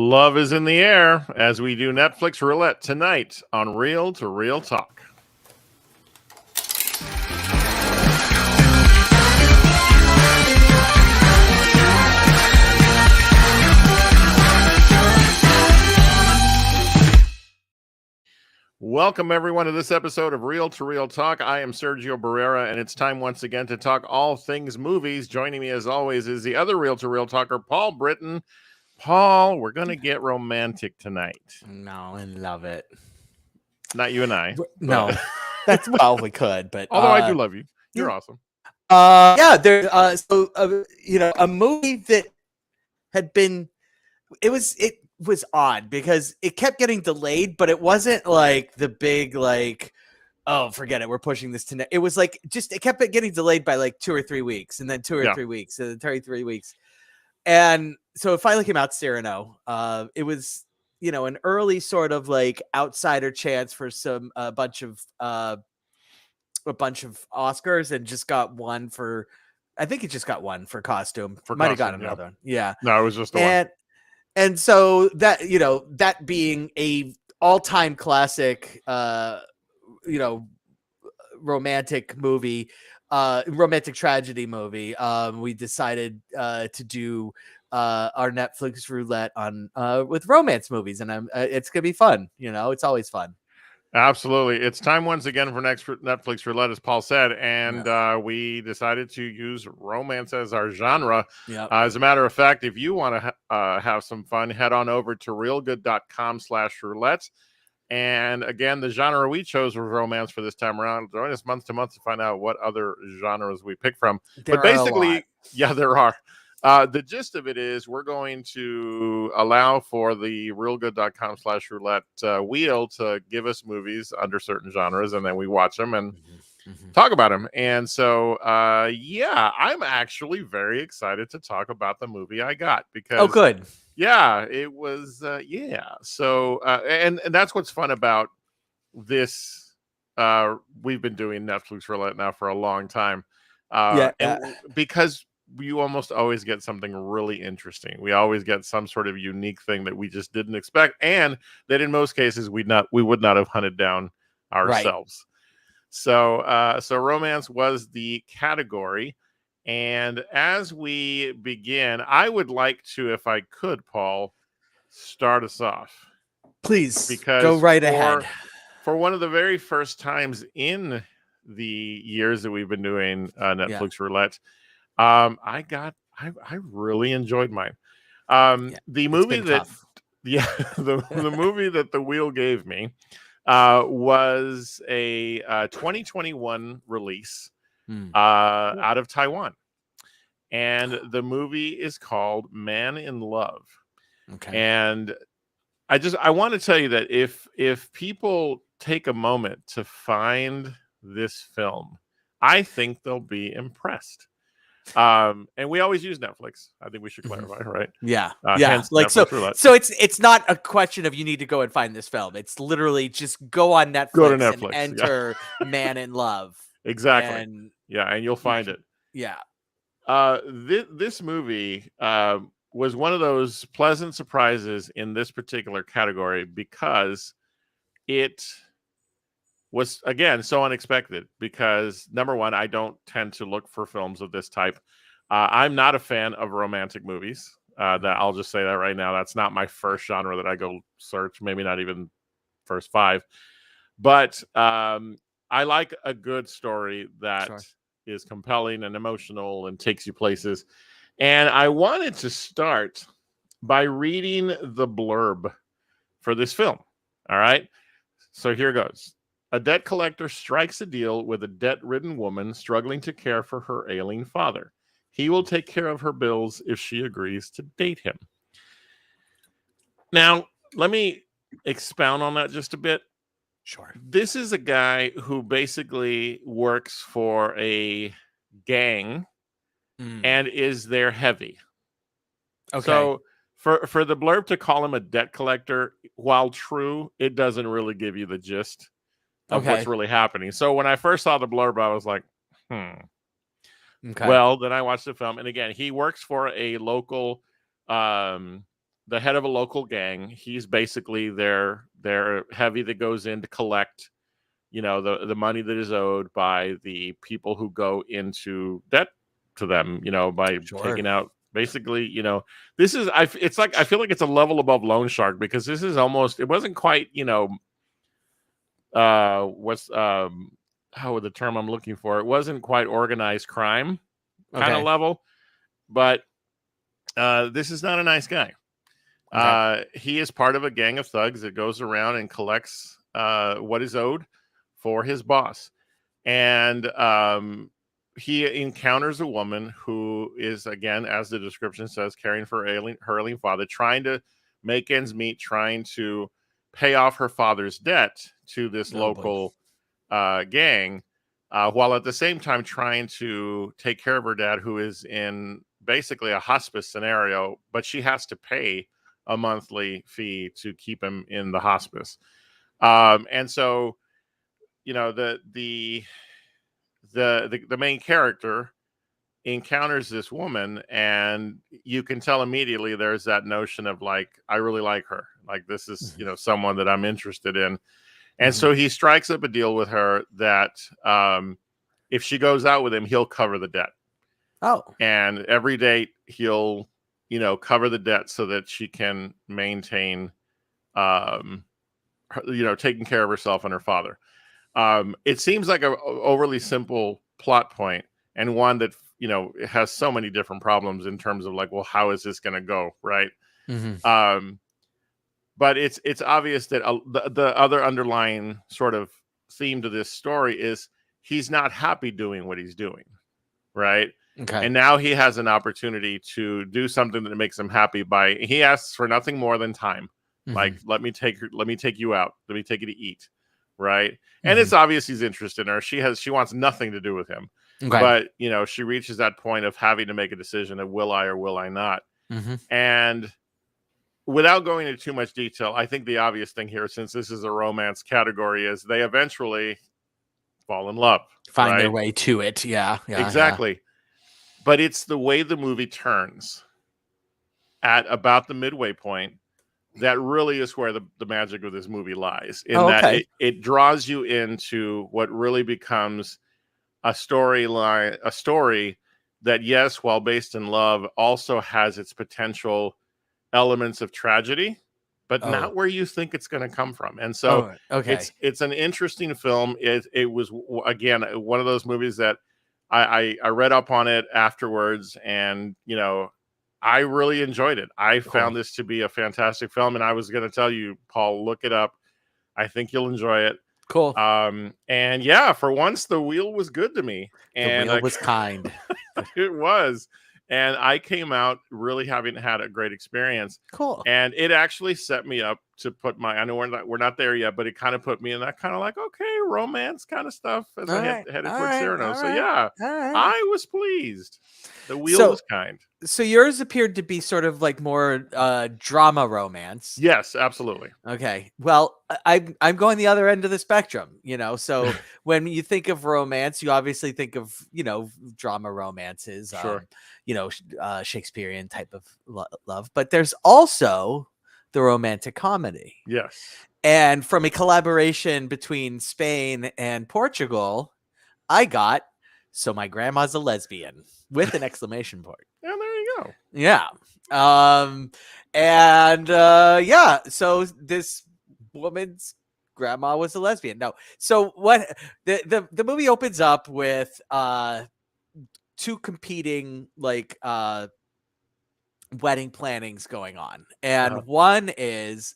Love is in the air as we do Netflix Roulette tonight on Real to Real Talk. Welcome, everyone, to this episode of Real to Real Talk. I am Sergio Barrera, and it's time once again to talk all things movies. Joining me, as always, is the other Real to Real Talker, Paul Britton. Paul, we're going to get romantic tonight. No, I love it. Not you and I. No, that's well, we could, but although I do love you, you're awesome. There's a movie that had been. It was odd because it kept getting delayed, but it wasn't like the big oh, forget it, we're pushing this to it was like just it kept getting delayed by like 2 or 3 weeks, and then 2 or 3 weeks, and then 3 weeks, and so it finally came out. Cyrano. It was an early sort of like outsider chance for a bunch of Oscars, and just got one for. I think it just got one for costume. Might have gotten another one. Yeah. No, it was just the one. And so that, that being a all-time classic, romantic movie, romantic tragedy movie, we decided to do our Netflix roulette on with romance movies, and it's gonna be fun. It's always fun. Absolutely. It's time once again for Netflix Roulette, as Paul said, and we decided to use romance as our genre. As a matter of fact, if you want to have some fun, head on over to realgood.com/roulette. And again, the genre we chose was romance for this time around. Join us month to month to find out what other genres we pick from. But basically, there are. The gist of it is we're going to allow for the realgood.com/roulette wheel to give us movies under certain genres, and then we watch them and talk about them. And so, I'm actually very excited to talk about the movie I got because good. Yeah, it was. So, and that's what's fun about this. We've been doing Netflix Roulette now for a long time. Because you almost always get something really interesting. We always get some sort of unique thing that we just didn't expect, and that in most cases we would not have hunted down ourselves. Right. So romance was the category. And as we begin, I would like to, if I could, Paul, start us off. Please, because go right ahead. For one of the very first times in the years that we've been doing Netflix Roulette, I really enjoyed mine. The movie that, the movie that the wheel gave me was a 2021 release out of Taiwan, and the movie is called Man in Love. Okay, and I want to tell you that if people take a moment to find this film, I think they'll be impressed. And we always use Netflix. I think we should clarify, right? So it's not a question of you need to go and find this film. It's literally just go on Netflix, and enter Man in Love. Exactly. And you'll find it. Yeah. This movie was one of those pleasant surprises in this particular category because it was, again, so unexpected because, number one, I don't tend to look for films of this type. I'm not a fan of romantic movies. That I'll just say that right now. That's not my first genre that I go search, maybe not even first 5. But I like a good story that is compelling and emotional and takes you places. And I wanted to start by reading the blurb for this film. All right. So here goes. A debt collector strikes a deal with a debt-ridden woman struggling to care for her ailing father. He will take care of her bills if she agrees to date him. Now, let me expound on that just a bit. Sure. This is a guy who basically works for a gang and is their heavy. Okay. So for the blurb to call him a debt collector, while true, it doesn't really give you the gist of what's really happening. So when I first saw the blurb, I was like, Okay. Well, then I watched the film, and again, he works for a local the head of a local gang. He's basically their heavy that goes in to collect, the money that is owed by the people who go into debt to them, by Sure. taking out basically, this is it's like I feel like it's a level above Loan Shark, because this is almost, it wasn't quite, what's how the term I'm looking for, it wasn't quite organized crime kind of Okay. level, but this is not a nice guy. Okay. He is part of a gang of thugs that goes around and collects what is owed for his boss. And he encounters a woman who is, again, as the description says, caring for her ailing father, trying to make ends meet, trying to pay off her father's debt to this Oh, boy. local gang, while at the same time trying to take care of her dad, who is in basically a hospice scenario, but she has to pay a monthly fee to keep him in the hospice. And so, the main character encounters this woman, and you can tell immediately there's that notion of like, I really like her. Like, this is, someone that I'm interested in. And so he strikes up a deal with her that if she goes out with him, he'll cover the debt. Oh. And every date he'll, cover the debt so that she can maintain, taking care of herself and her father. It seems like a overly simple plot point, and one that, has so many different problems in terms of like, well, how is this going to go? Right. But it's obvious that the other underlying sort of theme to this story is he's not happy doing what he's doing. Right. Okay. And now he has an opportunity to do something that makes him happy he asks for nothing more than time. Like, let me take you out. Let me take you to eat. Right. And it's obvious he's interested in her. She wants nothing to do with him. Okay. But, she reaches that point of having to make a decision of will I or will I not? And without going into too much detail, I think the obvious thing here, since this is a romance category, is they eventually fall in love. Find their way to it. Yeah. Exactly. Yeah. But it's the way the movie turns at about the midway point that really is where the magic of this movie lies. In that it draws you into what really becomes a story that, yes, while based in love, also has its potential elements of tragedy, but not where you think it's going to come from. And so it's an interesting film. It was, again, one of those movies that I read up on it afterwards, and I really enjoyed it. I found this to be a fantastic film, and I was going to tell you, Paul, look it up. I think you'll enjoy it. Cool. And yeah, for once the wheel was good to me. And the wheel was kind. It was. And I came out really having had a great experience. Cool. And it actually set me up to put I know we're not there yet, but it kind of put me in that kind of like, okay, romance kind of stuff as I headed towards Cyrano. So yeah, I was pleased. The wheel was kind. So yours appeared to be sort of like more drama romance. Yes, absolutely. Okay. Well, I'm going the other end of the spectrum, so when you think of romance, you obviously think of, drama romances, sure. Shakespearean type of love, but there's also the romantic comedy. Yes. And from a collaboration between Spain and Portugal, I got So My Grandma's a Lesbian with an exclamation point. Yeah, there you go. Yeah. So this woman's grandma was a lesbian. No. So what the movie opens up with two competing like wedding plannings going on. And one is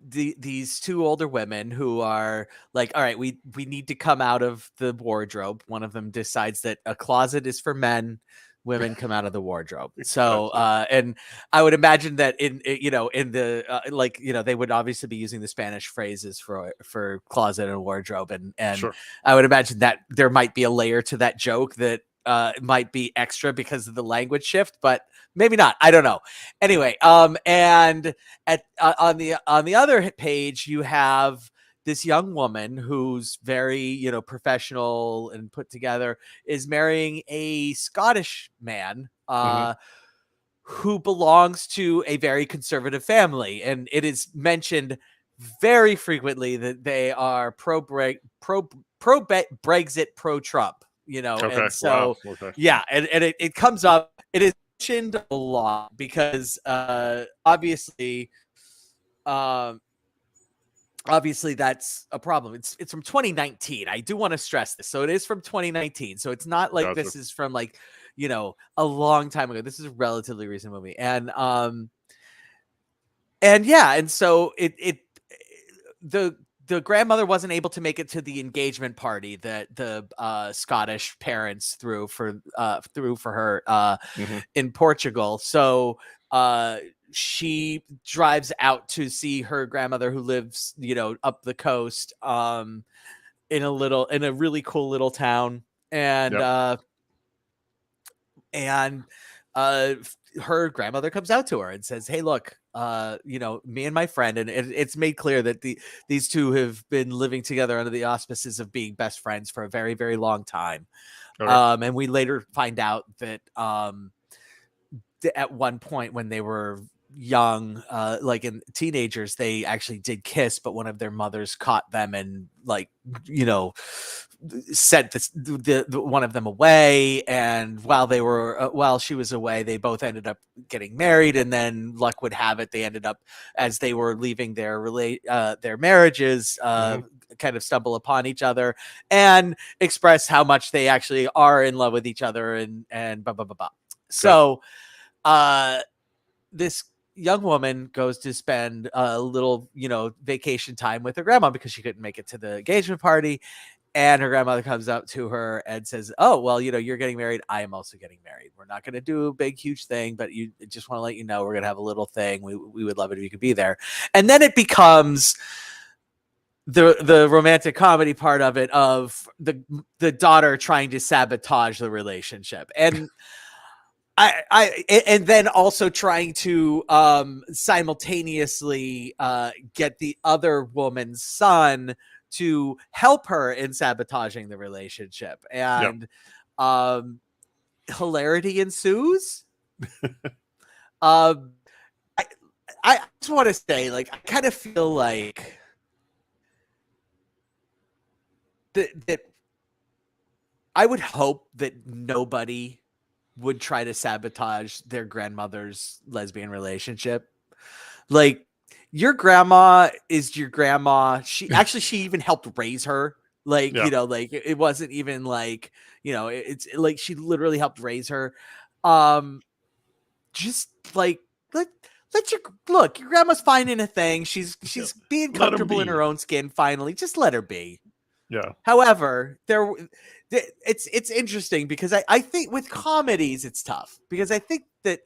these two older women who are like, all right, we need to come out of the wardrobe. One of them decides that a closet is for men, women come out of the wardrobe. So and I would imagine that in the they would obviously be using the Spanish phrases for closet and wardrobe, and sure. I would imagine that there might be a layer to that joke that might be extra because of the language shift, but maybe not. I don't know. Anyway, and at on the other page, you have this young woman who's very, professional and put together, is marrying a Scottish man, who belongs to a very conservative family, and it is mentioned very frequently that they are pro-Brexit, pro-Trump, you know, Okay. and so Wow. Okay. yeah, and it comes up. It is mentioned a lot because obviously, um, obviously that's a problem. It's from 2019. I do want to stress this. So it is from 2019. So it's not like Gotcha. this is from like, you know, a long time ago. This is a relatively recent movie. And yeah, and so the grandmother wasn't able to make it to the engagement party that the Scottish parents threw for her hmm in Portugal. So she drives out to see her grandmother who lives, you know, up the coast in a really cool little town. And Yep. and her grandmother comes out to her and says, "Hey, look, you know, me and my friend," and it's made clear that these two have been living together under the auspices of being best friends for a very, very long time. Okay. And we later find out that at one point when they were young, like in teenagers, they actually did kiss, but one of their mothers caught them and, like, you know, sent the one of them away. And while she was away, they both ended up getting married. And then luck would have it, they ended up, as they were leaving their marriages, kind of stumble upon each other and express how much they actually are in love with each other, and blah blah blah blah. So this young woman goes to spend a little, you know, vacation time with her grandma because she couldn't make it to the engagement party. And her grandmother comes up to her and says, "Oh, well, you know, you're getting married. I am also getting married. We're not going to do a big, huge thing, but you just want to let you know we're going to have a little thing. We would love it if you could be there." And then it becomes the romantic comedy part of it, of the daughter trying to sabotage the relationship. And and then also trying to simultaneously get the other woman's son to help her in sabotaging the relationship, and hilarity ensues. um, I just want to say, like, I kind of feel like that I would hope that nobody would try to sabotage their grandmother's lesbian relationship. Like, your grandma is your grandma. She even helped raise her. Like, you know, like it wasn't even like, you know, it's like she literally helped raise her. Just like, let your grandma's finding a thing. She's being comfortable in her own skin finally. Just let her be. Yeah. However, it's interesting because I think with comedies it's tough, because I think that,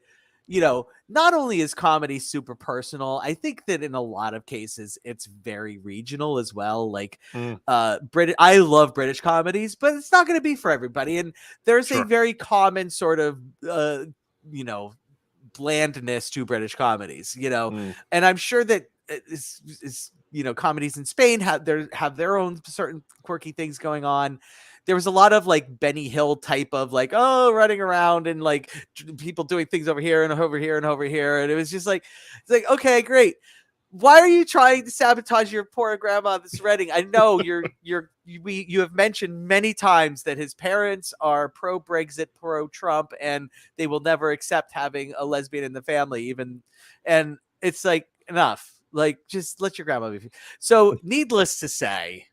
you know, not only is comedy super personal, I think that in a lot of cases it's very regional as well. Like I love British comedies, but it's not going to be for everybody. And there's a very common sort of you know, blandness to British comedies, you know, and I'm sure that is you know, comedies in Spain have their own certain quirky things going on. There was a lot of like Benny Hill type of like, oh, running around and like people doing things over here and over here and over here, and it was just like, it's like, okay, great. Why are you trying to sabotage your poor grandma this wedding? I know you have mentioned many times that his parents are pro-Brexit, pro-Trump, and they will never accept having a lesbian in the family, even. And it's like, enough. Like, just let your grandma be. So, needless to say,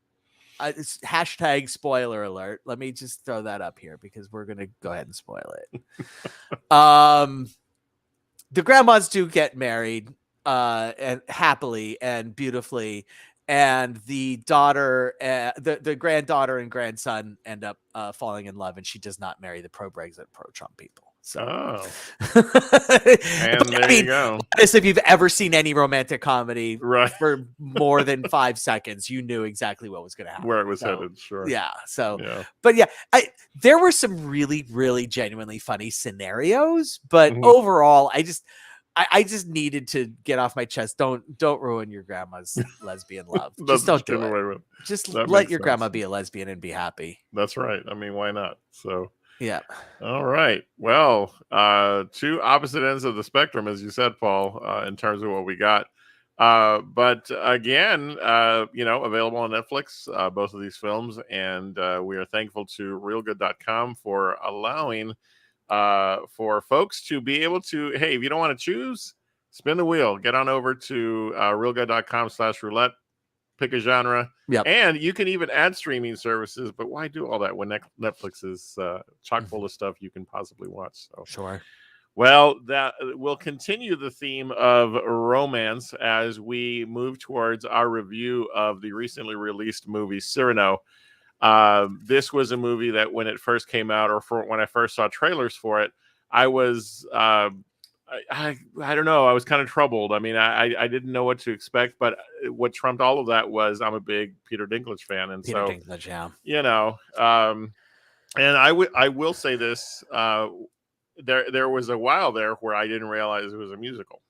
it's hashtag spoiler alert. Let me just throw that up here because we're gonna go ahead and spoil it. The grandmas do get married, and happily and beautifully, and the daughter, the granddaughter and grandson end up falling in love, and she does not marry the pro-Brexit, pro-Trump people. So, and there you go. If you've ever seen any romantic comedy for more than 5 seconds, you knew exactly what was going to happen, where it was headed. Sure. Yeah. So, but yeah, there were some really, really genuinely funny scenarios, but overall, I just needed to get off my chest. Don't ruin your grandma's lesbian love. Just don't do it. Just let your grandma be a lesbian and be happy. That's right. I mean, why not? So, yeah. All right. Well, two opposite ends of the spectrum, as you said, Paul, in terms of what we got. But again, available on Netflix, both of these films, and we are thankful to realgood.com for allowing for folks to be able to, hey, if you don't want to choose, spin the wheel, get on over to realgood.com/roulette, pick a genre. Yep. And you can even add streaming services, but why do all that when Netflix is chock full of stuff you can possibly watch? So Sure. well, that will continue the theme of romance as we move towards our review of the recently released movie Cyrano. This was a movie that when it first came out, or when I first saw trailers for it, I was I don't know. I was kind of troubled. I mean, I didn't know what to expect, but what trumped all of that was I'm a big Peter Dinklage fan, and Peter Dinklage, yeah. And I will say this: there was a while there where I didn't realize it was a musical.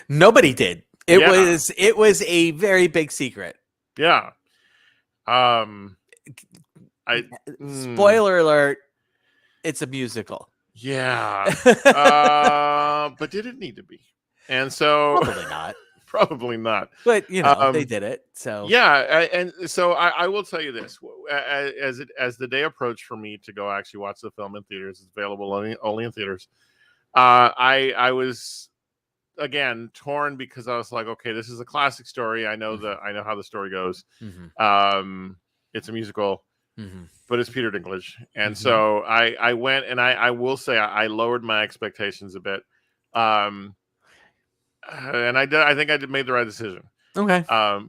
Nobody did. It was a very big secret. Yeah. Spoiler alert: it's a musical. Yeah. But did it need to be? And so probably not. Probably not. But they did it. So yeah, and so I will tell you this: as the day approached for me to go actually watch the film in theaters, it's available only in theaters. I was again torn because I was like, okay, this is a classic story. I know how the story goes. Mm-hmm. It's a musical. Mm-hmm. But it's Peter Dinklage. And so I went, and I will say I lowered my expectations a bit. And I think I made the right decision. Okay.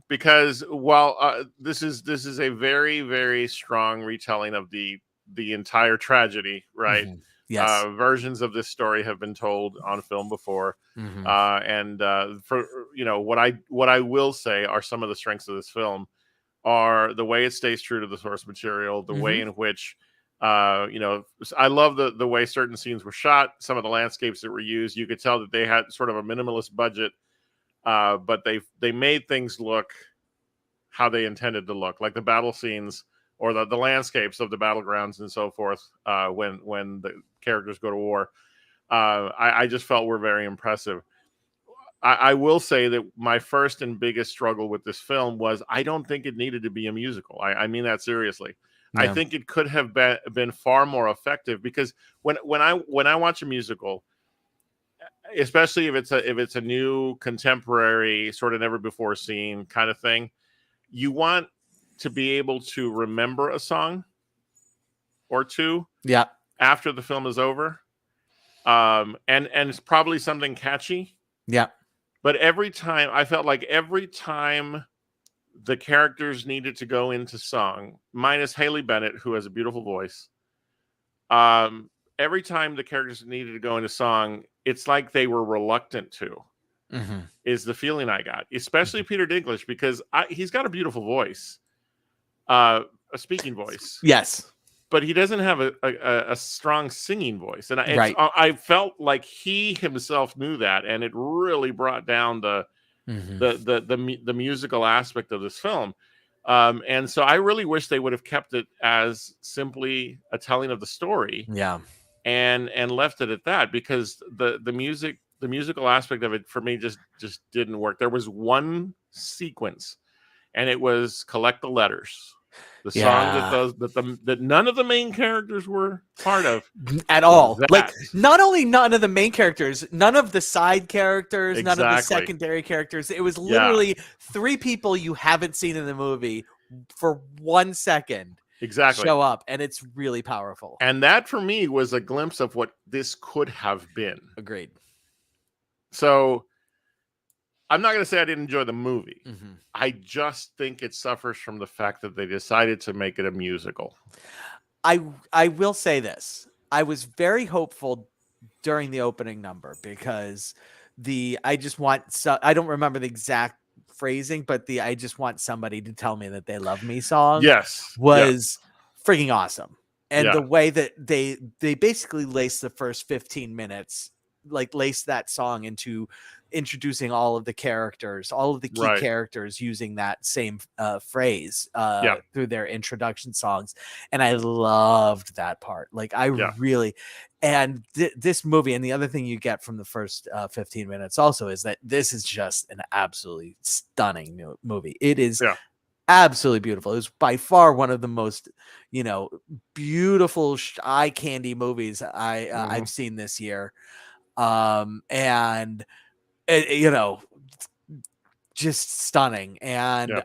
Because while this is a very, very strong retelling of the entire tragedy, right? Mm-hmm. Yes. Versions of this story have been told on film before. Mm-hmm. And for what I will say are some of the strengths of this film are the way it stays true to the source material, the way in which, I love the way certain scenes were shot, some of the landscapes that were used. You could tell that they had sort of a minimalist budget, but they made things look how they intended to look, like the battle scenes or the landscapes of the battlegrounds and so forth when the characters go to war. I just felt were very impressive. I will say that my first and biggest struggle with this film was I don't think it needed to be a musical. I mean that seriously. Yeah. I think it could have been far more effective because when I watch a musical, especially if it's a new contemporary sort of never before seen kind of thing, you want to be able to remember a song or two after the film is over. And it's probably something catchy. Yeah. But I felt like every time the characters needed to go into song, minus Haley Bennett, who has a beautiful voice, every time the characters needed to go into song, it's like they were reluctant to, is the feeling I got. Especially Peter Dinklage, because he's got a beautiful voice, a speaking voice. Yes. But he doesn't have a strong singing voice. And I felt like he himself knew that, and it really brought down the musical aspect of this film. And so I really wish they would have kept it as simply a telling of the story. Yeah. And left it at that, because the musical aspect of it for me just didn't work. There was one sequence, and it was Collect the Letters. The song that none of the main characters were part of at all. Like not only none of the main characters, none of the side characters, none of the secondary characters. It was literally three people you haven't seen in the movie for 1 second. Exactly. Show up, and it's really powerful. And that for me was a glimpse of what this could have been. Agreed. So I'm not going to say I didn't enjoy the movie. I just think it suffers from the fact that they decided to make it a musical. I will say this. I was very hopeful during the opening number because I don't remember the exact phrasing, but I just want somebody to tell me that they love me song was freaking awesome. And the way that they basically laced the first 15 minutes, like laced that song into introducing all of the characters, all of the key characters using that same phrase through their introduction songs. And I loved that part. Like I really, this movie, and the other thing you get from the first 15 minutes also is that this is just an absolutely stunning movie. It is absolutely beautiful. It was by far one of the most, beautiful eye candy movies I've seen this year. And just stunning. And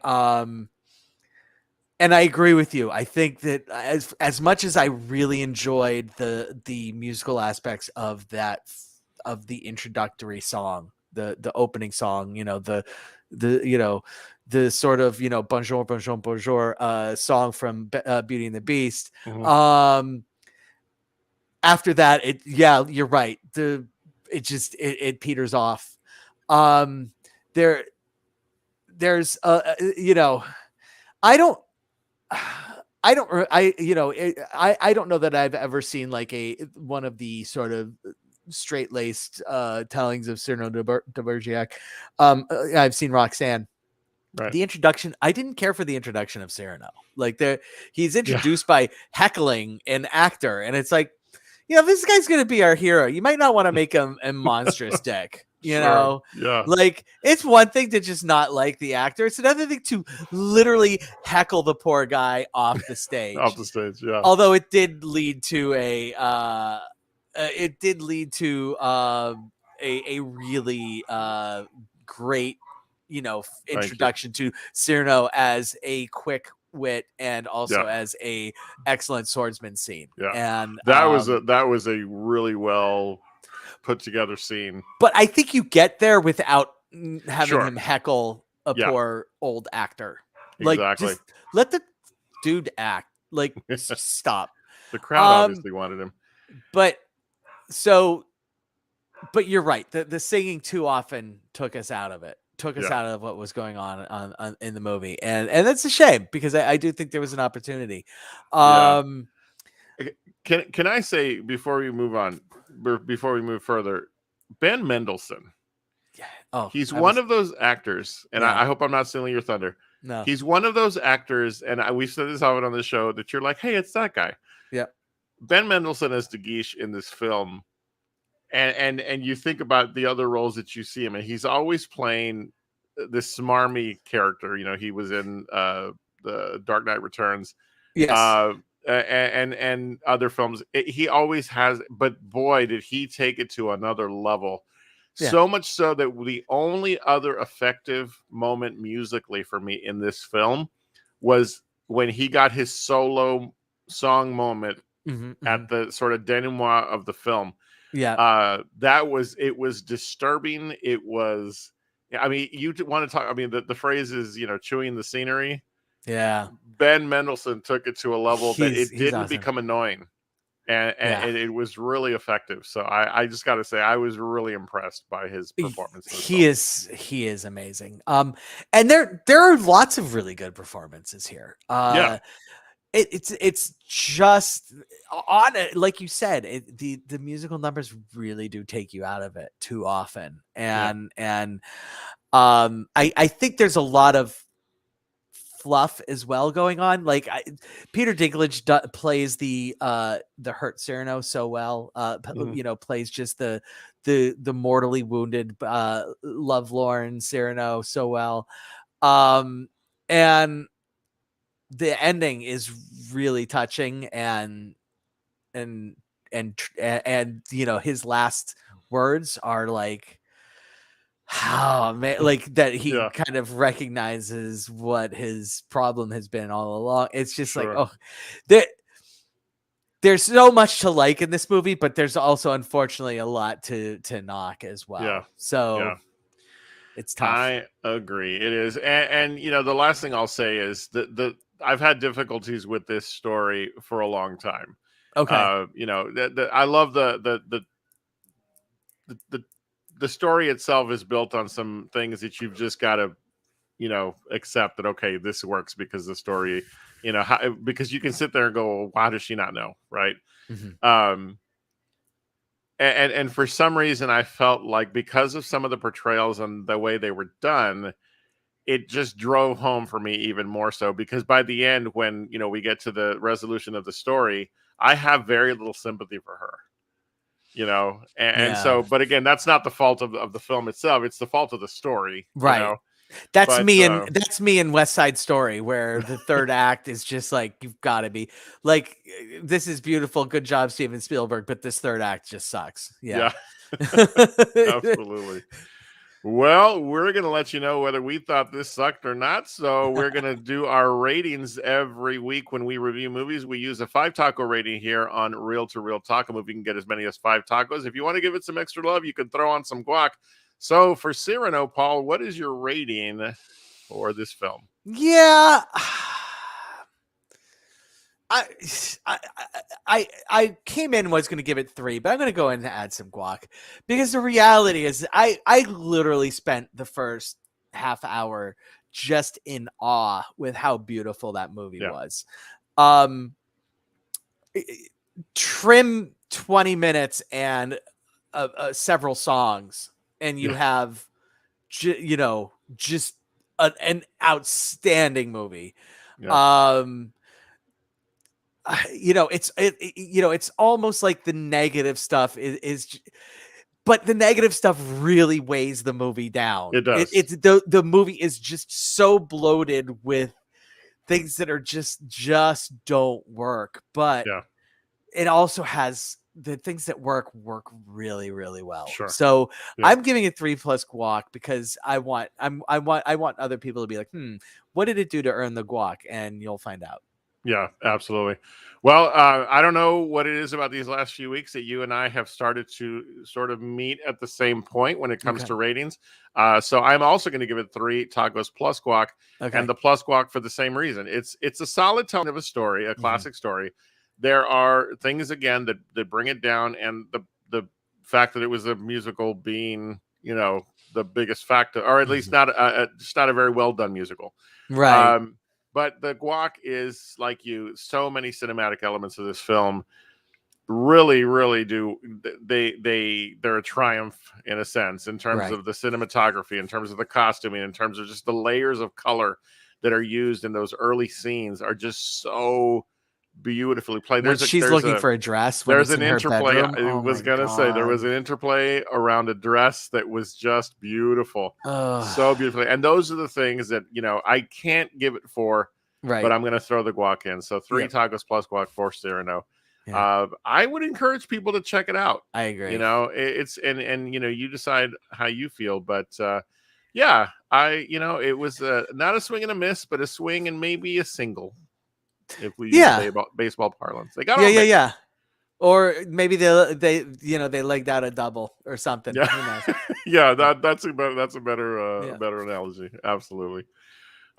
and I agree with you. I think that as much as I really enjoyed the musical aspects of the introductory song, the opening song, the sort of bonjour bonjour bonjour song from Beauty and the Beast. After that, you're right. It peters off. There's I don't know that I've ever seen like one of the sort of straight-laced tellings of Cyrano de Bergerac. I've seen Roxanne. Right. The introduction, I didn't care for the introduction of Cyrano. Like he's introduced by heckling an actor, and it's like, this guy's gonna be our hero. You might not want to make him a monstrous dick. Like it's one thing to just not like the actor. It's another thing to literally heckle the poor guy off the stage. Although it did lead to a really great, introduction to Cyrano as a quick wit and also as a excellent swordsman scene. And that was a really well put together scene. But I think you get there without having him heckle a poor old actor. Like, just let the dude act. Like, stop. The crowd obviously wanted him. But you're right. The singing too often took us out of it. Took us out of what was going on in the movie, and that's a shame because I do think there was an opportunity. Can I say before we move further, Ben Mendelsohn? He's one of those actors, and I hope I'm not stealing your thunder. No, he's one of those actors, and we've said this often on the show that you're like, hey, it's that guy. Yeah, Ben Mendelsohn as De Guiche in this film. And you think about the other roles that you see him, and he's always playing this smarmy character. He was in the Dark Knight Returns, and other films. He always has, but boy, did he take it to another level. Yeah. So much so that the only other effective moment musically for me in this film was when he got his solo song moment at the sort of denouement of the film. Yeah. It was disturbing. It was, you want to talk, the phrase is, chewing the scenery. Yeah. Ben Mendelsohn took it to a level that it didn't become annoying. And it was really effective. So I just got to say, I was really impressed by his performance. He is amazing. And there are lots of really good performances here. It's just on it, like you said, the musical numbers really do take you out of it too often, and I think there's a lot of fluff as well going on. Like Peter Dinklage plays the hurt Cyrano so well. Plays just the mortally wounded lovelorn Cyrano so well, and the ending is really touching, and his last words are like, oh man, like that he kind of recognizes what his problem has been all along. It's just like, there's so much to like in this movie, but there's also unfortunately a lot to knock as well. It's tough. I agree. It is. And the last thing I'll say is that I've had difficulties with this story for a long time. Okay. I love the story itself is built on some things that you've just got to, accept that, okay, this works because the story, because you can sit there and go, well, why does she not know? Right. Mm-hmm. And for some reason, I felt like because of some of the portrayals and the way they were done, it just drove home for me even more so, because by the end, when, we get to the resolution of the story, I have very little sympathy for her. and Yeah. so, but again, that's not the fault of the film itself. It's the fault of the story, Right. That's but me in West Side Story, where the third act is just like, you've got to be like, this is beautiful, good job, Steven Spielberg, but this third act just sucks. Yeah. yeah, absolutely. Well, we're going to let you know whether we thought this sucked or not. So we're going to do our ratings every week when we review movies. We use a 5-taco rating here on Reel to Reel Talk. A movie can get as many as 5 tacos. If you want to give it some extra love, you can throw on some guac. So for Cyrano, Paul, what is your rating for this film? Yeah. I came in and was going to give it 3, but I'm going to go ahead and add some guac, because the reality is I literally spent the first half hour just in awe with how beautiful that movie was. Trim 20 minutes and several songs, and you have just an outstanding movie. It's almost like the negative stuff is but the negative stuff really weighs the movie down. It does. It's the movie is just so bloated with things that are just don't work, but it also has the things that work really, really well. Sure. So I'm giving it 3+ guac, because I want other people to be like, what did it do to earn the guac? And you'll find out. Yeah, absolutely. Well, I don't know what it is about these last few weeks that you and I have started to sort of meet at the same point when it comes to ratings. So I'm also going to give it 3 tacos plus guac, and the plus guac for the same reason. It's a solid telling of a story, a classic story. There are things again that bring it down, and the fact that it was a musical being, the biggest factor, or at least just not a very well done musical, right? But the guac is, like so many cinematic elements of this film really, really do. They're a triumph in a sense, in terms of the cinematography, in terms of the costuming, in terms of just the layers of color that are used in those early scenes are just so beautifully played. She's looking for a dress. There's an interplay. I was going to say there was an interplay around a dress that was just beautiful. So beautifully. And those are the things that, I can't give it 4, but I'm going to throw the guac in. So 3 tacos plus guac for Cyrano. I would encourage people to check it out. I agree. It's, and you decide how you feel, but, it was not a swing and a miss, but a swing and maybe a single. If we use baseball parlance, they got or maybe they legged out a double or something. Yeah, that's a better analogy. Absolutely.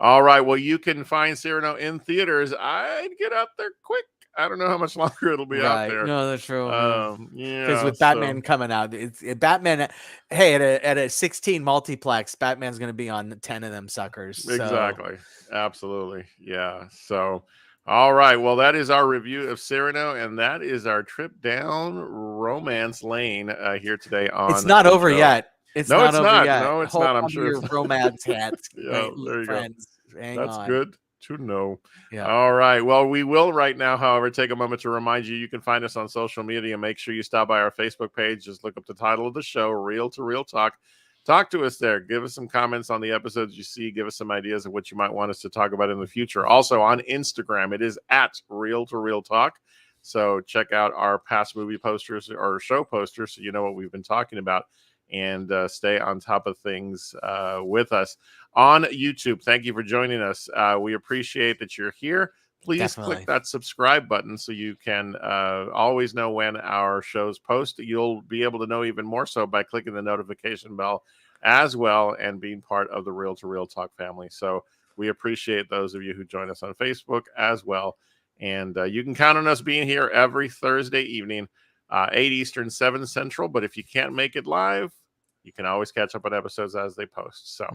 All right, well, you can find Cyrano in theaters. I'd get out there quick. I don't know how much longer it'll be out there. No, that's true. Because with Batman coming out, Batman. Hey, at a 16 multiplex, Batman's going to be on 10 of them suckers. So. Exactly. Absolutely. Yeah. So. All right. Well, that is our review of Cyrano, and that is our trip down romance lane here today on. It's not over yet. It's not over yet. No, it's not. I'm sure your romance hats. Yeah, there you friends. go. That's good to know. Yeah. All right. Well, we will right now, however, take a moment to remind you can find us on social media. Make sure you stop by our Facebook page. Just look up the title of the show, Reel to Reel Talk. Talk to us there. Give us some comments on the episodes you see. Give us some ideas of what you might want us to talk about in the future. Also on Instagram, it is at Reel to Reel Talk. So check out our past movie posters or show posters so you know what we've been talking about, and stay on top of things with us on YouTube. Thank you for joining us. We appreciate that you're here. Please click that subscribe button so you can always know when our shows post. You'll be able to know even more so by clicking the notification bell as well, and being part of the Reel to Reel Talk family. So we appreciate those of you who join us on Facebook as well. And you can count on us being here every Thursday evening, 8 Eastern, 7 Central. But if you can't make it live, you can always catch up on episodes as they post. So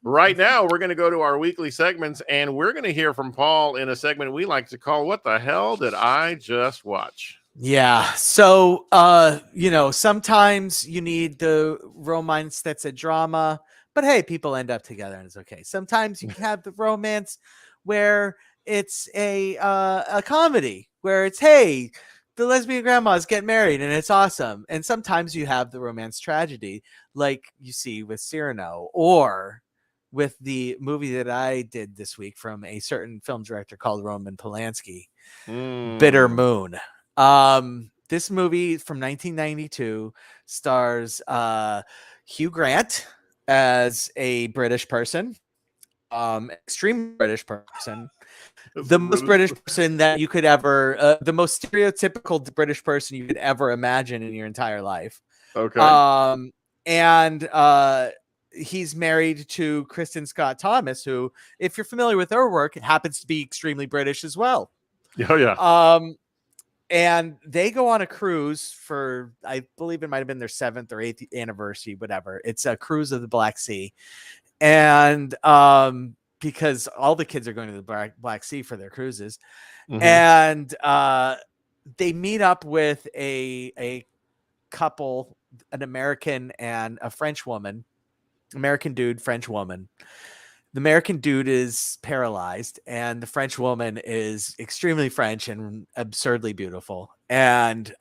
right now, we're going to go to our weekly segments, and we're going to hear from Paul in a segment we like to call What the Hell Did I Just Watch? Yeah. So, sometimes you need the romance that's a drama, but hey, people end up together and it's okay. Sometimes you can have the romance where it's a comedy, where it's, hey, the lesbian grandmas get married and it's awesome. And sometimes you have the romance tragedy like you see with Cyrano, or with the movie that I did this week from a certain film director called Roman Polanski, Bitter Moon. This movie from 1992 stars Hugh Grant as a British person, extreme British person, the most British person that you could ever, the most stereotypical British person you could ever imagine in your entire life. Okay. And he's married to Kristen Scott Thomas, who, if you're familiar with her work, happens to be extremely British as well. Oh yeah. And they go on a cruise for, I believe it might have been their 7th or 8th anniversary, whatever. It's a cruise of the Black Sea. And because all the kids are going to the Black Sea for their cruises. Mhm. And they meet up with a couple, an American and a French woman. American dude, French woman. The American dude is paralyzed, and the French woman is extremely French and absurdly beautiful and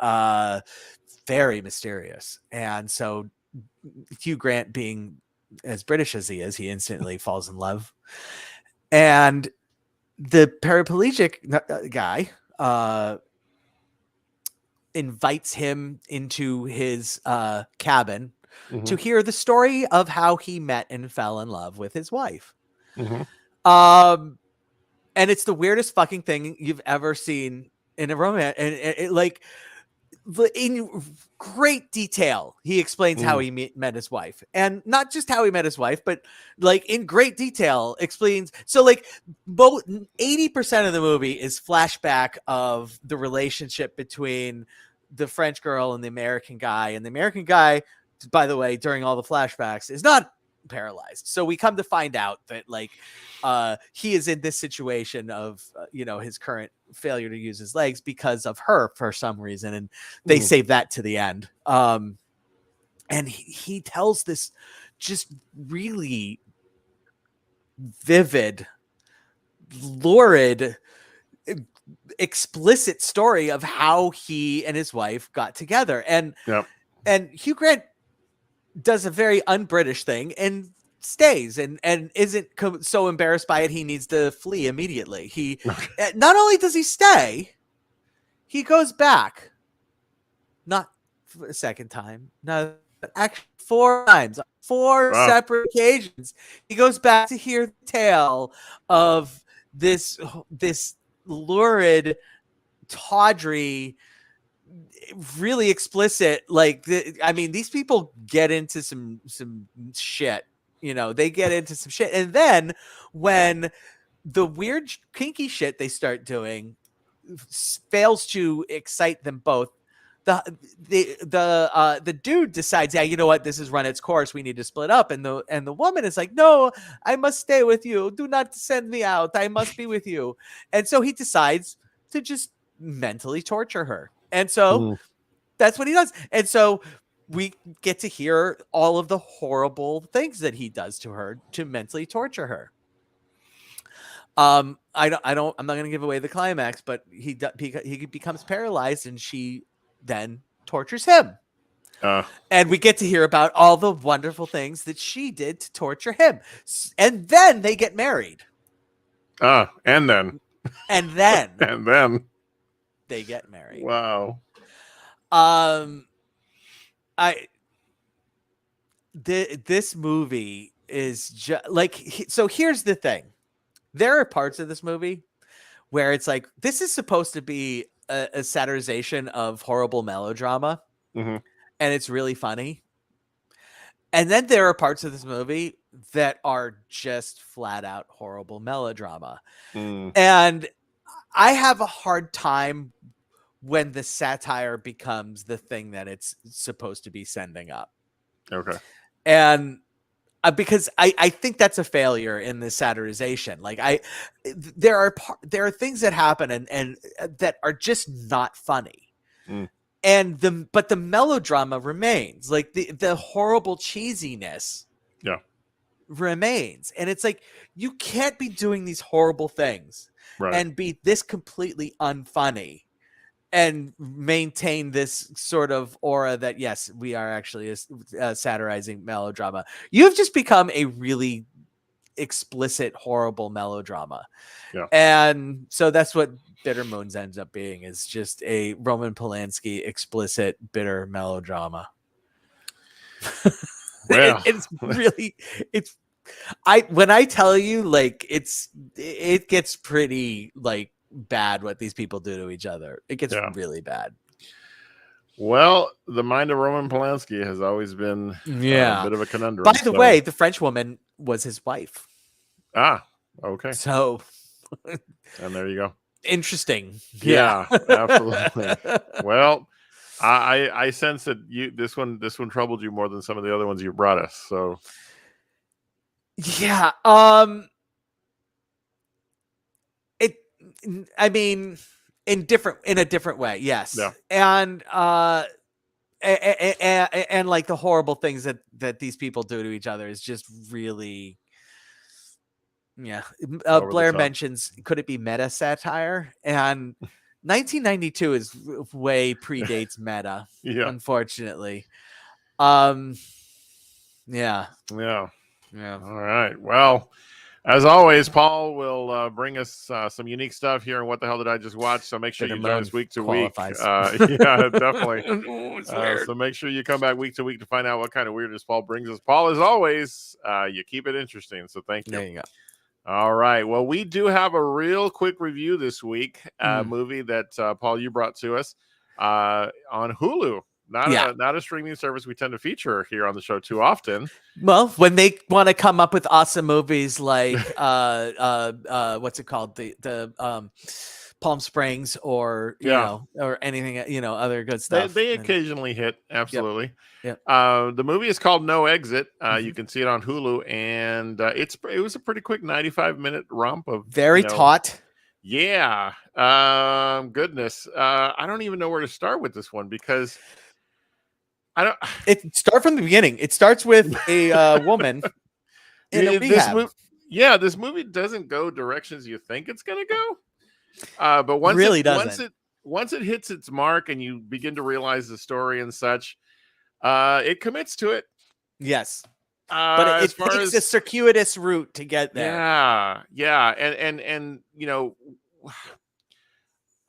very mysterious. And so Hugh Grant, being as British as he is, he instantly falls in love. And the paraplegic guy invites him into his cabin to hear the story of how he met and fell in love with his wife. And it's the weirdest fucking thing you've ever seen in a romance. And it like, in great detail, he explains how he met his wife, and not just how he met his wife, but like in great detail explains. So like both 80% of the movie is flashback of the relationship between the French girl and the American guy. And the American guy, by the way, during all the flashbacks is not paralyzed. So we come to find out that like he is in this situation of his current failure to use his legs because of her for some reason, and they save that to the end. And he tells this just really vivid, lurid, explicit story of how he and his wife got together. And Hugh Grant does a very un-British thing and stays and isn't so embarrassed by it he needs to flee immediately. He not only does he stay, he goes back, not for a second time, no, but actually 4 times, 4 separate occasions. He goes back to hear the tale of this lurid, tawdry, really explicit, like these people get into some shit, they get into some shit. And then when the weird kinky shit they start doing fails to excite them both, the dude decides, yeah, you know what, this has run its course, we need to split up. And the woman is like, no, I must stay with you, do not send me out, I must be with you. And so he decides to just mentally torture her. And so that's what he does. And so we get to hear all of the horrible things that he does to her to mentally torture her. I'm not going to give away the climax, but he becomes paralyzed, and she then tortures him. And we get to hear about all the wonderful things that she did to torture him. And then they get married. And then they get married. Wow. This movie is just like, so here's the thing. There are parts of this movie where it's like, this is supposed to be a satirization of horrible melodrama, and it's really funny. And then there are parts of this movie that are just flat out horrible melodrama. And I have a hard time when the satire becomes the thing that it's supposed to be sending up. Okay. And because I think that's a failure in the satirization. Like there are things that happen and that are just not funny. But the melodrama remains, like the horrible cheesiness remains. And it's like, you can't be doing these horrible things and be this completely unfunny and maintain this sort of aura that, yes, we are actually satirizing melodrama. You've just become a really explicit, horrible melodrama. Yeah. And so that's what Bitter Moons ends up being, is just a Roman Polanski explicit, bitter melodrama. Well, It's really, when I tell you, like, it gets pretty like bad what these people do to each other. It gets really bad. Well, the mind of Roman Polanski has always been a bit of a conundrum. By the way, the French woman was his wife. Ah, okay. So, and there you go. Interesting. Yeah, absolutely. Well, I sense that this one troubled you more than some of the other ones you brought us. So, yeah. I mean, in a different way, yes. Yeah. And like the horrible things that these people do to each other is just really, yeah. Blair mentions, could it be meta satire? And 1992 is way predates meta, unfortunately. Yeah. All right. Well, as always, Paul will bring us some unique stuff here and What the Hell Did I Just Watch? So make sure you join us week to week. Yeah, definitely. So make sure you come back week to week to find out what kind of weirdness Paul brings us. Paul, as always, you keep it interesting. So thank you. There you go. All right. Well, we do have a real quick review this week. Movie that, Paul, you brought to us on Hulu. Not a streaming service we tend to feature here on the show too often. Well, when they want to come up with awesome movies like what's it called, the Palm Springs, or you know, or anything, other good stuff. They occasionally hit. Absolutely. Yep. The movie is called No Exit. You can see it on Hulu, and it was a pretty quick 95-minute romp of very taut. Yeah. Goodness. I don't even know where to start with this one, because it start from the beginning. It starts with a woman in a rehab. This movie doesn't go directions you think it's gonna go. But once it hits its mark and you begin to realize the story and such, it commits to it. Yes. But it takes a circuitous route to get there. Yeah. And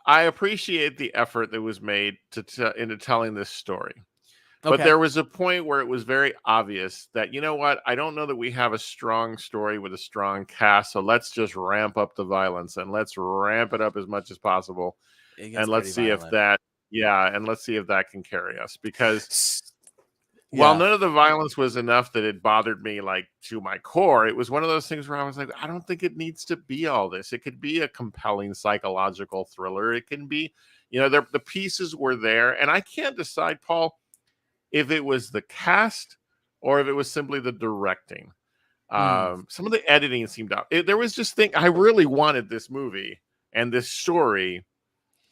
I appreciate the effort that was made into telling this story. But there was a point where it was very obvious that, you know what, I don't know that we have a strong story with a strong cast, so let's just ramp up the violence and let's ramp it up as much as possible. And let's see if that can carry us. Because while none of the violence was enough that it bothered me like to my core, it was one of those things where I was like, I don't think it needs to be all this. It could be a compelling psychological thriller. It can be, the pieces were there. And I can't decide, Paul, if it was the cast or if it was simply the directing. Some of the editing seemed out. There was just I really wanted this movie and this story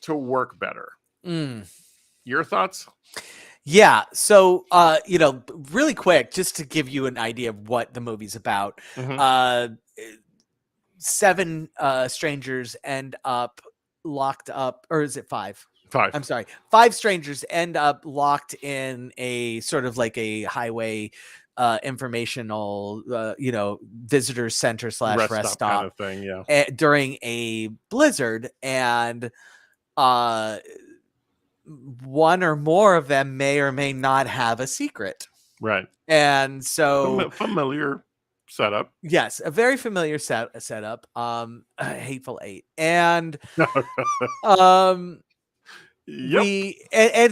to work better. Your thoughts? Yeah. So, really quick, just to give you an idea of what the movie's about. 7 strangers end up locked up, or is it 5? 5. I'm sorry. 5 strangers end up locked in a sort of like a highway informational, visitor center / rest stop kind of thing. During a blizzard, and one or more of them may or may not have a secret. Right. And so familiar setup. Yes, a very familiar setup. Hateful Eight. And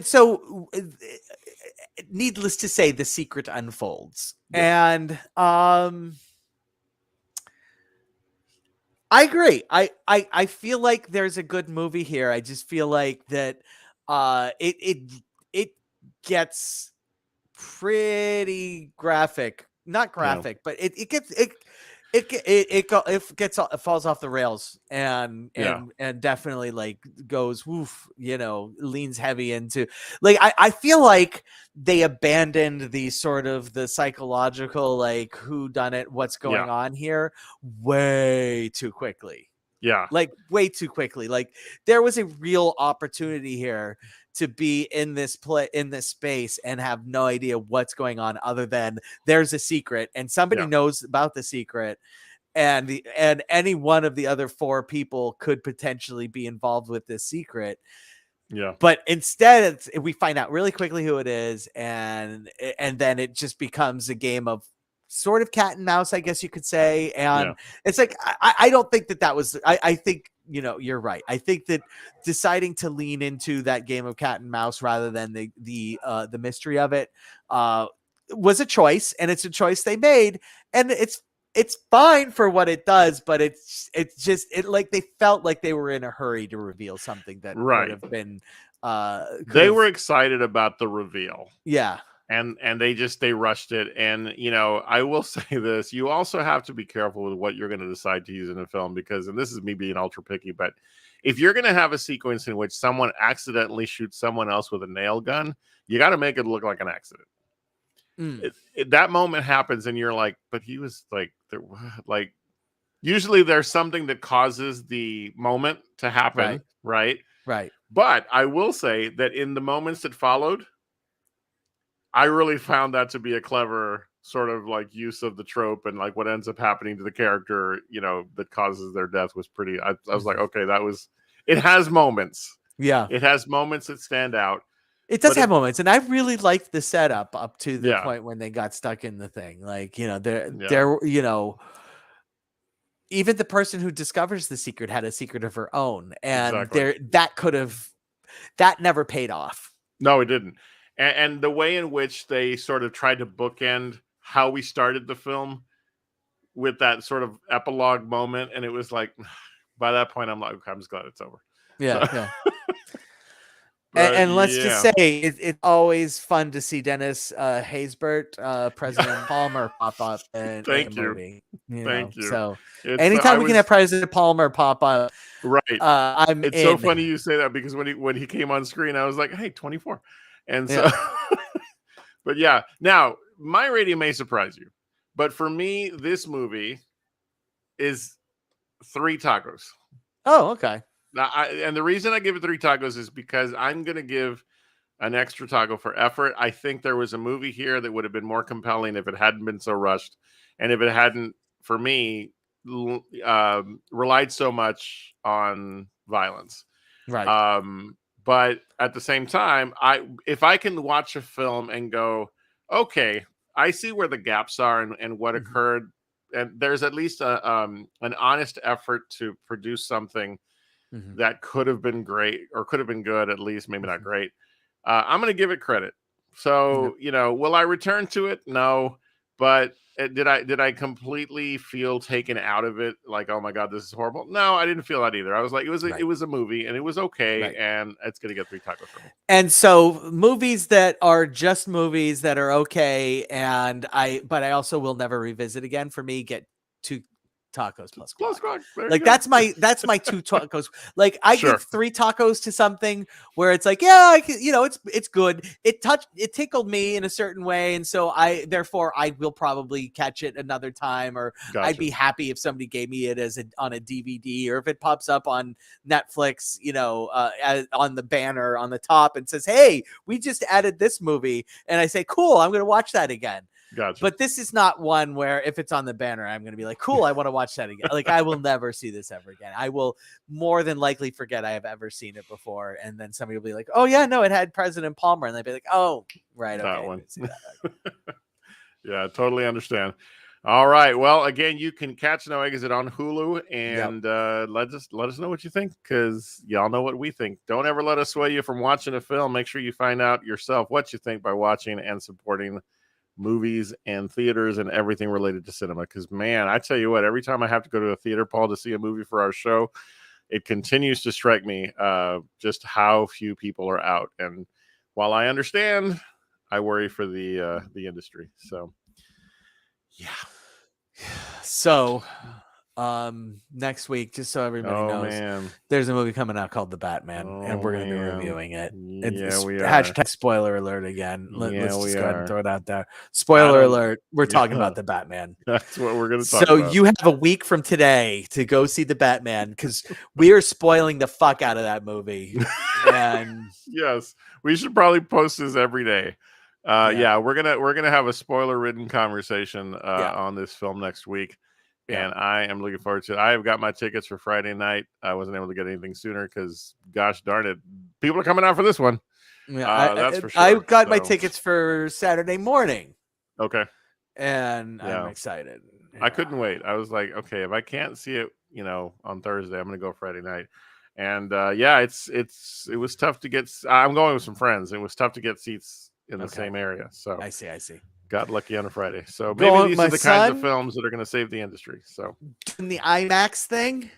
so needless to say, the secret unfolds. And I agree. I feel like there's a good movie here. I just feel like that it gets pretty graphic. Not graphic, but it falls off the rails and definitely like goes woof, leans heavy into like I feel like they abandoned the sort of the psychological like who done it, what's going on here way too quickly. Yeah. like way too quickly. Like there was a real opportunity here to be in this space and have no idea what's going on other than there's a secret and somebody knows about the secret, and any one of the other 4 people could potentially be involved with this secret. Yeah. But instead we find out really quickly who it is, and then it just becomes a game of sort of cat and mouse, I guess you could say. And it's like I don't think that was I think, you know, you're right. I think that deciding to lean into that game of cat and mouse rather than the mystery of it was a choice, and it's a choice they made, and it's fine for what it does, but it's just like they felt like they were in a hurry to reveal something that could have been they were excited about the reveal. Yeah. And they rushed it. And, you know, I will say this, you also have to be careful with what you're going to decide to use in a film, because, and this is me being ultra picky, but if you're going to have a sequence in which someone accidentally shoots someone else with a nail gun, you got to make it look like an accident. That moment happens and you're like, but he was like, usually there's something that causes the moment to happen. Right. But I will say that in the moments that followed, I really found that to be a clever sort of like use of the trope, and like what ends up happening to the character, you know, that causes their death was pretty, I was like, okay, it has moments. Yeah. It has moments that stand out. It does have moments, and I really liked the setup up to the point when they got stuck in the thing. Like, you know, there, you know, even the person who discovers the secret had a secret of her own, and that never paid off. No, it didn't. And the way in which they sort of tried to bookend how we started the film with that sort of epilogue moment, and it was like, by that point, I'm like, okay, I'm just glad it's over. Yeah. And let's just say it's always fun to see Dennis Haysbert, President Palmer pop up in a movie. Thank you. So anytime we can have President Palmer pop up, it's so funny you say that, because when he came on screen, I was like, hey, 24. And so, but yeah, now my rating may surprise you, but for me, this movie is 3 tacos. Oh, okay. Now, and the reason I give it 3 tacos is because I'm going to give an extra taco for effort. I think there was a movie here that would have been more compelling if it hadn't been so rushed, and if it hadn't, for me, relied so much on violence. Right. But at the same time, if I can watch a film and go, okay, I see where the gaps are and what occurred, and there's at least an honest effort to produce something that could have been great, or could have been good, at least, maybe not great. I'm going to give it credit. So, you know, will I return to it? No. But did I completely feel taken out of it? Like, oh my God, this is horrible. No, I didn't feel that either. I was like, it was a movie, and it was okay. And it's going to get 3 tacos from me. And so movies that are just movies that are okay. But I also will never revisit again, for me, get 2 tacos plus guac. Like that's my 2 tacos. Like I give 3 tacos to something where it's like, yeah, you know, it's good. It tickled me in a certain way, and so therefore I will probably catch it another time, or I'd be happy if somebody gave me it on a DVD, or if it pops up on Netflix, you know, on the banner on the top and says, hey, we just added this movie, and I say, cool, I'm gonna watch that again. Gotcha. But this is not one where if it's on the banner, I'm going to be like, cool, I want to watch that again. Like, I will never see this ever again. I will more than likely forget I have ever seen it before. And then somebody will be like, oh, yeah, no, it had President Palmer. And they'd be like, oh, right. Okay, that one. Yeah, totally understand. All right. Well, again, you can catch No Exit on Hulu, and let us know what you think, because y'all know what we think. Don't ever let us sway you from watching a film. Make sure you find out yourself what you think by watching and supporting movies and theaters and everything related to cinema, because man, I tell you what, every time I have to go to a theater, Paul, to see a movie for our show, it continues to strike me just how few people are out. And while I understand, I worry for the industry. So yeah. So next week, just so everybody Oh knows, man. there's a movie coming out called The Batman, and Oh we're going to be man. reviewing it. Yeah, It's we are. hashtag spoiler alert again. Yeah, Let's we just go ahead and are. throw it out there. I Spoiler don't. alert. We're talking Yeah, about The Batman. that's what we're going to talk So about. you have a week from today to go see The Batman because we are spoiling the fuck out of that movie. And Yes, we should probably post this every day. Yeah. Yeah, we're gonna have a spoiler-ridden conversation Yeah. on this film next week, Yeah. and I am looking forward to it. I have got my tickets for Friday night. I wasn't able to get anything sooner because, gosh darn it, people are coming out for this one. yeah, That's for I sure. got my So, tickets for Saturday morning, okay, and I'm yeah, excited. I couldn't wait. I was like, okay, if I can't see it, on Thursday, I'm gonna go Friday night. And yeah, it was tough to get. I'm going with some friends. It was tough to get seats in the Okay. same area. So I see. got lucky on a Friday. So Go maybe on, these my are the kinds of son. films that are going to save the industry. So Doing the IMAX thing.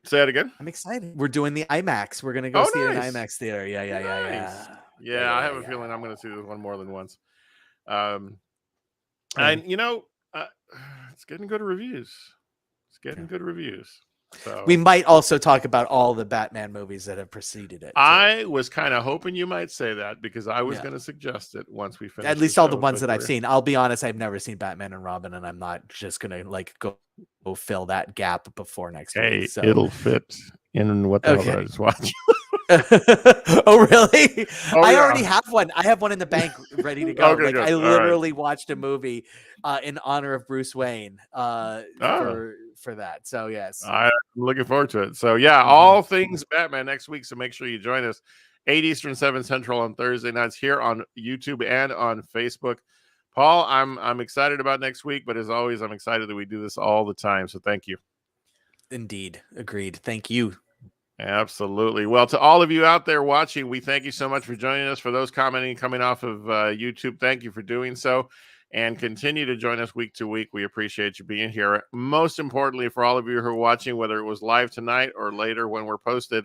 say that again. I'm excited. We're doing the IMAX. We're gonna go see it in Nice. IMAX theater. Yeah. Nice. Yeah, I have a feeling I'm going to see this one more than once. And it's getting good reviews. It's getting good reviews. So we might also talk about all the Batman movies that have preceded it. I was kind of hoping you might say that because I was Yeah. going to suggest it once we finish. At least all the ones that I've seen. I'll be honest, I've never seen Batman and Robin, and I'm not just gonna go fill that gap before next Hey, week. So it'll fit in what the hell Okay. I just watched. Oh really? Oh, I yeah. already have one. I have one in the bank ready to go. Okay, like good. I All right. literally watched a movie in honor of Bruce Wayne for that. So yes. I'm looking forward to it. So yeah, all things Batman next week. So make sure you join us 8 Eastern, 7 Central on Thursday nights here on YouTube and on Facebook. Paul, I'm excited about next week, but as always, I'm excited that we do this all the time. So thank you. Indeed. Agreed. Thank you. Absolutely. Well, to all of you out there watching, we thank you so much for joining us. For those commenting coming off of YouTube, thank you for doing so. And continue to join us week to week. We appreciate you being here. Most importantly, for all of you who are watching, whether it was live tonight or later when we're posted,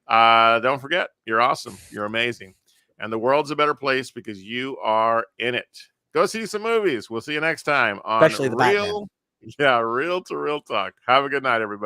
don't forget, you're awesome. You're amazing. And the world's a better place because you are in it. Go see some movies. We'll see you next time on Especially the Batman. Real to Real Talk. Have a good night, everybody.